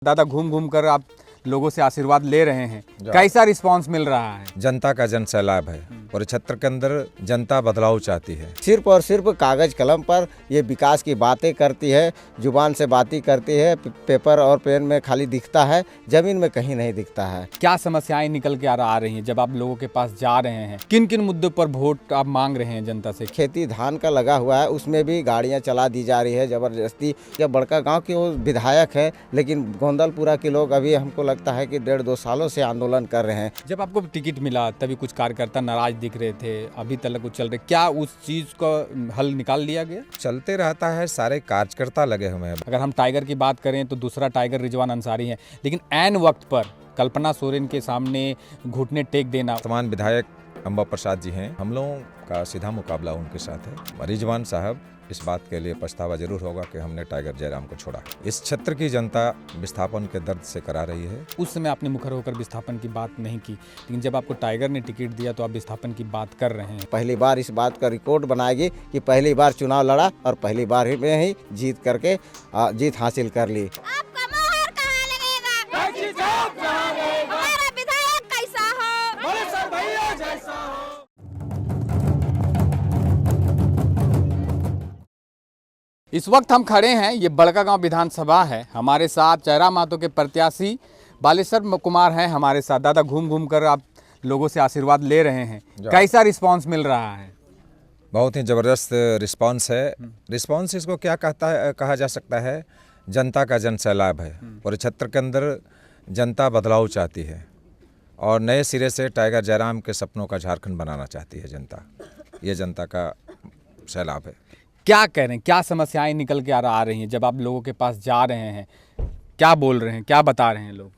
दादा घूम घूम कर आप लोगों से आशीर्वाद ले रहे हैं, कैसा रिस्पांस मिल रहा है? जनता का जन सैलाब है और क्षेत्र के अंदर जनता बदलाव चाहती है। सिर्फ और सिर्फ कागज कलम पर ये विकास की बातें करती है, जुबान से बातें करती है, पेपर और पेन में खाली दिखता है, जमीन में कहीं नहीं दिखता है। क्या समस्याएं निकल के आ रही हैं जब आप लोगों के पास जा रहे हैं? किन किन मुद्दों पर वोट आप मांग रहे हैं जनता से? खेती धान का लगा हुआ है, उसमें भी गाड़ियां चला दी जा रही है जबरदस्ती। या बड़का गांव के वो विधायक है, लेकिन गोंदलपुरा के लोग अभी हमको लगता है कि 1.5-2 सालों से आंदोलन कर रहे हैं। जब आपको टिकट मिला तभी कुछ कार्यकर्ता नाराज दिख रहे थे, अभी तक कुछ चल रहे, क्या उस चीज का हल निकाल लिया गया? चलते रहता है, सारे कार्यकर्ता लगे हुए हैं। अगर हम टाइगर की बात करें तो दूसरा टाइगर रिजवान अंसारी है, लेकिन ऐन वक्त पर कल्पना सोरेन के सामने घुटने टेक देना। वर्तमान विधायक अम्बा प्रसाद जी हैं, हम लोगों का सीधा मुकाबला उनके साथ है। रिजवान साहब इस बात के लिए पछतावा जरूर होगा कि हमने टाइगर जयराम को छोड़ा। इस क्षेत्र की जनता विस्थापन के दर्द से करा रही है। उस समय आपने मुखर होकर विस्थापन की बात नहीं की, लेकिन जब आपको टाइगर ने टिकट दिया तो आप विस्थापन की बात कर रहे हैं। पहली बार इस बात का रिकॉर्ड बनाएगी कि पहली बार चुनाव लड़ा और पहली बार में ही जीत करके जीत हासिल कर ली। आपका मोहर कहाँ लगेगा? हमारा विधायक कैसा हो? बोले सर भैया जैसा हो। इस वक्त हम खड़े हैं, ये बड़कागांव विधानसभा है। हमारे साथ जयराम महतो के प्रत्याशी बालेश्वर कुमार हैं हमारे साथ। दादा घूम घूम कर आप लोगों से आशीर्वाद ले रहे हैं, कैसा रिस्पांस मिल रहा है? बहुत ही ज़बरदस्त रिस्पांस है। रिस्पांस इसको क्या कहा जा सकता है, जनता का जन सैलाब है और क्षेत्र के अंदर जनता बदलाव चाहती है और नए सिरे से टाइगर जयराम के सपनों का झारखंड बनाना चाहती है जनता। ये जनता का सैलाब है। क्या कह रहे हैं, क्या समस्याएं निकल के आ रही हैं जब आप लोगों के पास जा रहे हैं? क्या बोल रहे हैं, क्या बता रहे हैं लोग?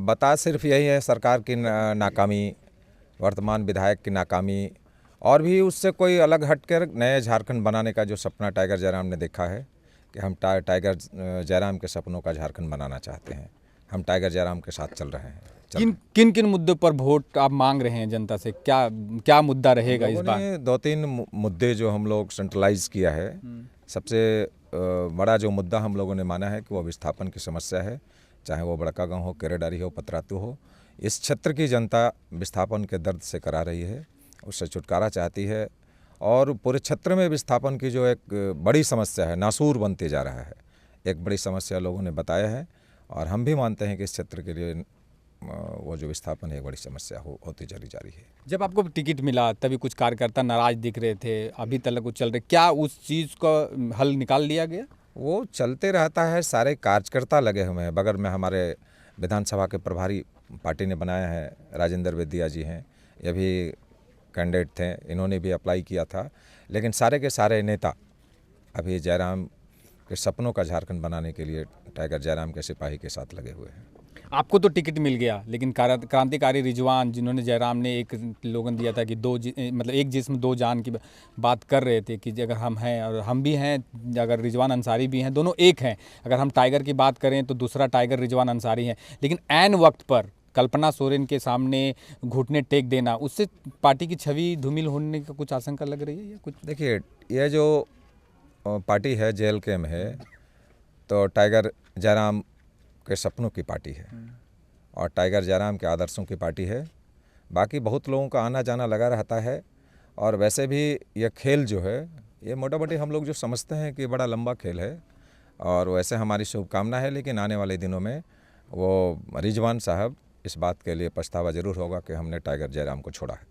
बता सिर्फ यही है, सरकार की नाकामी, वर्तमान विधायक की नाकामी, और भी उससे कोई अलग हटकर नए झारखंड बनाने का जो सपना टाइगर जयराम ने देखा है कि हम टाइगर जयराम के सपनों का झारखंड बनाना चाहते हैं। हम टाइगर जयराम के साथ चल रहे हैं। किन किन मुद्दों पर वोट आप मांग रहे हैं जनता से? क्या क्या मुद्दा रहेगा इस बार? 2-3 मुद्दे जो हम लोग सेंट्रलाइज किया है। सबसे बड़ा जो मुद्दा हम लोगों ने माना है कि वो विस्थापन की समस्या है, चाहे वो बड़कागांव हो, केरेडारी हो, पतरातू हो। इस क्षेत्र की जनता विस्थापन के दर्द से करा रही है, उससे छुटकारा चाहती है और पूरे क्षेत्र में विस्थापन की जो एक बड़ी समस्या है, नासूर बनते जा रहा है, एक बड़ी समस्या लोगों ने बताया है और हम भी मानते हैं कि इस क्षेत्र के लिए वो जो विस्थापन है एक बड़ी समस्या होती चली जा रही है। जब आपको टिकट मिला तभी कुछ कार्यकर्ता नाराज दिख रहे थे, अभी तक कुछ चल रहे, क्या उस चीज़ का हल निकाल लिया गया? वो चलते रहता है, सारे कार्यकर्ता लगे हुए हैं। बगल में हमारे विधानसभा के प्रभारी पार्टी ने बनाया है, राजेंद्र वेदिया जी हैं, ये भी कैंडिडेट थे, इन्होंने भी अप्लाई किया था। लेकिन सारे के सारे नेता अभी जयराम के सपनों का झारखंड बनाने के लिए टाइगर जयराम के सिपाही के साथ लगे हुए हैं। आपको तो टिकट मिल गया, लेकिन क्रांतिकारी रिजवान, जिन्होंने जयराम ने एक स्लोगन दिया था कि मतलब एक जिस्म दो जान की बात कर रहे थे कि अगर हम हैं और हम भी हैं, अगर रिजवान अंसारी भी हैं, दोनों एक हैं। अगर हम टाइगर की बात करें तो दूसरा टाइगर रिजवान अंसारी है, लेकिन ऐन वक्त पर कल्पना सोरेन के सामने घुटने टेक देना, उससे पार्टी की छवि धूमिल होने का कुछ आशंका लग रही है या कुछ? देखिए, यह जो पार्टी है JLK है, तो टाइगर जयराम के सपनों की पार्टी है और टाइगर जयराम के आदर्शों की पार्टी है। बाकी बहुत लोगों का आना जाना लगा रहता है और वैसे भी यह खेल जो है, ये मोटा मोटी हम लोग जो समझते हैं कि बड़ा लंबा खेल है और वैसे हमारी शुभकामना है, लेकिन आने वाले दिनों में वो रिजवान साहब इस बात के लिए पछतावा जरूर होगा कि हमने टाइगर जयराम को छोड़ा है।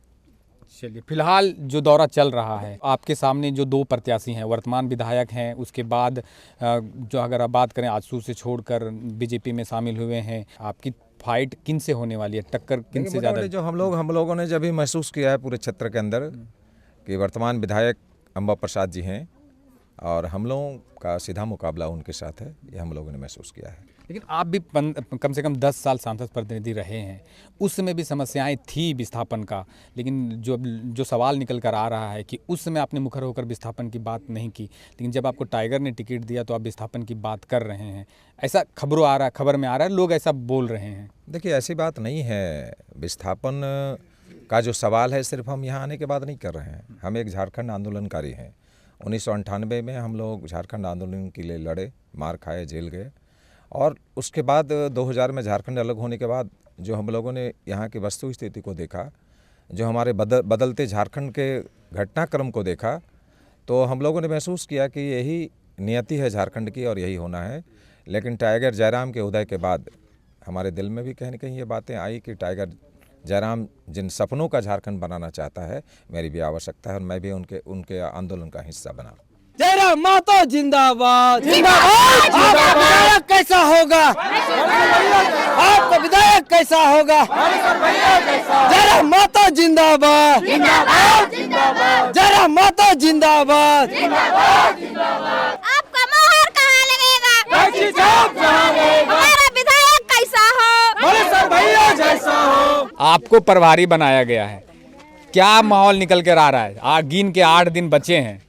चलिए, फिलहाल जो दौरा चल रहा है, आपके सामने जो 2 प्रत्याशी हैं, वर्तमान विधायक हैं, उसके बाद जो अगर आप बात करें आजसू से छोड़कर बीजेपी में शामिल हुए हैं, आपकी फाइट किन से होने वाली है? टक्कर किन से ज़्यादा? जो हम लोगों ने जब भी महसूस किया है पूरे क्षेत्र के अंदर कि वर्तमान विधायक अम्बा प्रसाद जी हैं और हम लोगों का सीधा मुकाबला उनके साथ है, ये हम लोगों ने महसूस किया है। लेकिन आप भी कम से कम 10 साल सांसद प्रतिनिधि रहे हैं, उस समय भी समस्याएं थी विस्थापन का, लेकिन जो सवाल निकल कर आ रहा है कि उस समय आपने मुखर होकर विस्थापन की बात नहीं की, लेकिन जब आपको टाइगर ने टिकट दिया तो आप विस्थापन की बात कर रहे हैं। ऐसा खबर में आ रहा है, लोग ऐसा बोल रहे हैं। देखिए, ऐसी बात नहीं है। विस्थापन का जो सवाल है सिर्फ हम यहाँ आने के बाद नहीं कर रहे हैं। हम एक झारखंड आंदोलनकारी हैं। 1998 में हम लोग झारखंड आंदोलन के लिए लड़े, मार खाए, जेल गए और उसके बाद 2000 में झारखंड अलग होने के बाद जो हम लोगों ने यहाँ की वस्तु स्थिति को देखा, जो हमारे बदलते झारखंड के घटनाक्रम को देखा, तो हम लोगों ने महसूस किया कि यही नियति है झारखंड की और यही होना है। लेकिन टाइगर जयराम के उदय के बाद हमारे दिल में भी कहीं न कहीं ये बातें आई कि टाइगर जयराम जिन सपनों का झारखंड बनाना चाहता है, मेरी भी आवश्यकता है और मैं भी उनके आंदोलन का हिस्सा बना। जयराम महतो जिंदाबाद जिंदाबाद जिंदाबाद। विधायक कैसा होगा, आपका विधायक कैसा होगा, जयराम महतो जिंदाबाद जिंदाबाद जिंदाबाद। जयराम महतो जिंदाबाद जिंदाबाद। आपका मोहर कहाँ लगेगा, हमारा विधायक कैसा हो, जैसा हो। आपको प्रभारी बनाया गया है, क्या माहौल निकल कर आ रहा है? गिन के 8 दिन बचे हैं।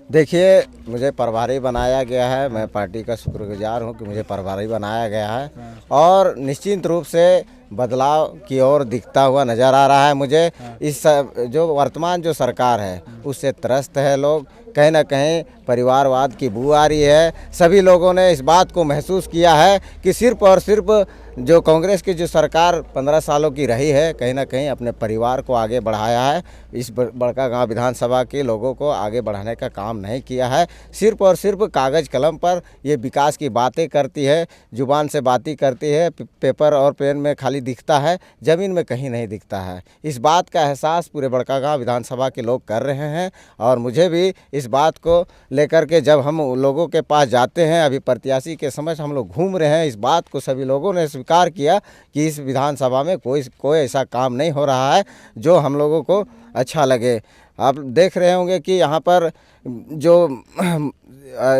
देखिए, मुझे प्रभारी बनाया गया है, मैं पार्टी का शुक्रगुजार हूं कि मुझे प्रभारी बनाया गया है और निश्चित रूप से बदलाव की ओर दिखता हुआ नज़र आ रहा है मुझे। इस जो वर्तमान जो सरकार है उससे त्रस्त है लोग, कहीं ना कहीं परिवारवाद की बू आ रही है। सभी लोगों ने इस बात को महसूस किया है कि सिर्फ और सिर्फ जो कांग्रेस की जो सरकार 15 सालों की रही है, कहीं ना कहीं अपने परिवार को आगे बढ़ाया है, इस बड़कागांव विधानसभा के लोगों को आगे बढ़ाने का काम नहीं किया है। सिर्फ और सिर्फ कागज़ कलम पर ये विकास की बातें करती है, जुबान से बातें करती है, पेपर और पेन में खाली दिखता है, ज़मीन में कहीं नहीं दिखता है। इस बात का एहसास पूरे बड़कागांव विधानसभा के लोग कर रहे हैं और मुझे भी इस बात को लेकर के जब हम लोगों के पास जाते हैं, अभी प्रत्याशी के समक्ष हम लोग घूम रहे हैं, इस बात को सभी लोगों ने स्वीकार किया कि इस विधानसभा में कोई ऐसा काम नहीं हो रहा है जो हम लोगों को अच्छा लगे। आप देख रहे होंगे कि यहाँ पर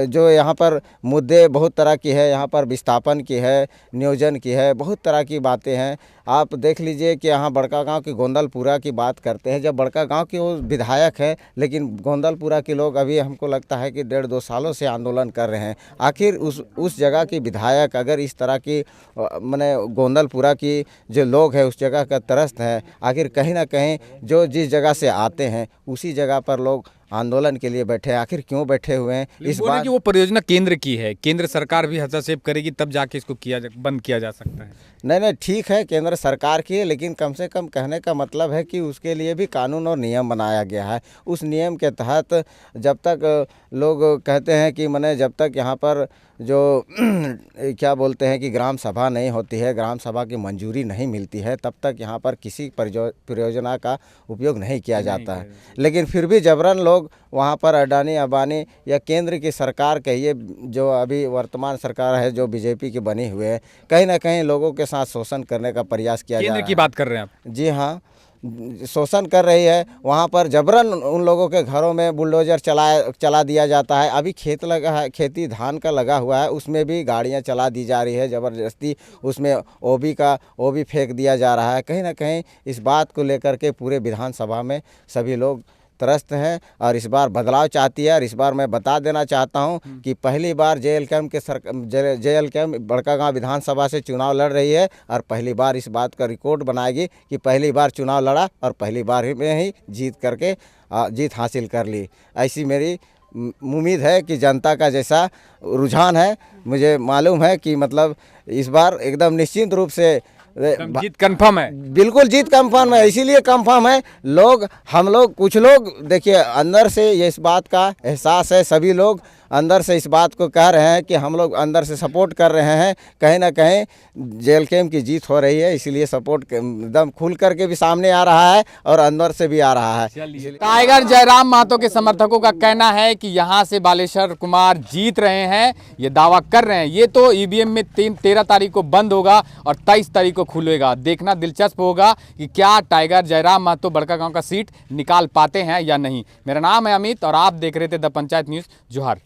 जो यहाँ पर मुद्दे बहुत तरह की है, यहाँ पर विस्थापन की है, नियोजन की है, बहुत तरह की बातें हैं। आप देख लीजिए कि यहाँ बड़कागांव की गोंदलपुरा की बात करते हैं, जब बड़कागांव के वो विधायक है, लेकिन गोंदलपुरा के लोग अभी हमको लगता है कि 1.5-2 सालों से आंदोलन कर रहे हैं। आखिर उस जगह की विधायक अगर इस तरह की माने गोंदलपुरा की जो लोग हैं उस जगह का त्रस्त है, आखिर कहीं ना कहीं जो जिस जगह से आते हैं उसी जगह पर लोग आंदोलन के लिए बैठे हैं। आखिर क्यों बैठे हुए हैं? इस बात कि वो परियोजना केंद्र की है, केंद्र सरकार भी हस्तक्षेप करेगी तब जाके इसको बंद किया जा सकता है। नहीं, ठीक है, केंद्र सरकार की है, लेकिन कम से कम कहने का मतलब है कि उसके लिए भी कानून और नियम बनाया गया है। उस नियम के तहत जब तक लोग कहते हैं कि माने जब तक यहाँ पर जो क्या बोलते हैं कि ग्राम सभा नहीं होती है, ग्राम सभा की मंजूरी नहीं मिलती है, तब तक यहाँ पर किसी परियोजना का उपयोग नहीं किया जाता है। लेकिन फिर भी जबरन लोग वहाँ पर अडानी अंबानी या केंद्र की सरकार कहिए, जो अभी वर्तमान सरकार है जो बीजेपी की बनी हुई है, कहीं ना कहीं लोगों के साथ शोषण करने का प्रयास किया जा रहा है। केंद्र की बात कर रहे हैं आप? जी हाँ, शोषण कर रही है। वहाँ पर जबरन उन लोगों के घरों में बुलडोजर चला दिया जाता है। अभी खेत लगा है, खेती धान का लगा हुआ है, उसमें भी गाड़ियाँ चला दी जा रही है ज़बरदस्ती, उसमें ओबी फेंक दिया जा रहा है। कहीं ना कहीं इस बात को लेकर के पूरे विधानसभा में सभी लोग त्रस्त हैं और इस बार बदलाव चाहती है। और इस बार मैं बता देना चाहता हूं कि पहली बार JLKM बड़कागांव विधानसभा से चुनाव लड़ रही है और पहली बार इस बात का रिकॉर्ड बनाएगी कि पहली बार चुनाव लड़ा और पहली बार में ही जीत हासिल कर ली। ऐसी मेरी उम्मीद है कि जनता का जैसा रुझान है, मुझे मालूम है कि मतलब इस बार एकदम निश्चित रूप से जीत कंफर्म है। बिल्कुल जीत कंफर्म है। इसीलिए कंफर्म है, हम लोग कुछ लोग देखिए अंदर से ये इस बात का एहसास है, सभी लोग अंदर से इस बात को कह रहे हैं कि हम लोग अंदर से सपोर्ट कर रहे हैं। कहीं ना कहीं JLKM की जीत हो रही है, इसीलिए सपोर्ट एकदम खुल करके भी सामने आ रहा है और अंदर से भी आ रहा है। टाइगर जयराम महतो के समर्थकों का कहना है कि यहाँ से बालेश्वर कुमार जीत रहे हैं, ये दावा कर रहे हैं। ये तो EVM में 13 तारीख को बंद होगा और 23 तारीख को खुलेगा। देखना दिलचस्प होगा कि क्या टाइगर जयराम महतो बड़कागांव का सीट निकाल पाते हैं या नहीं। मेरा नाम है अमित और आप देख रहे थे द पंचायत न्यूज़। जोहार।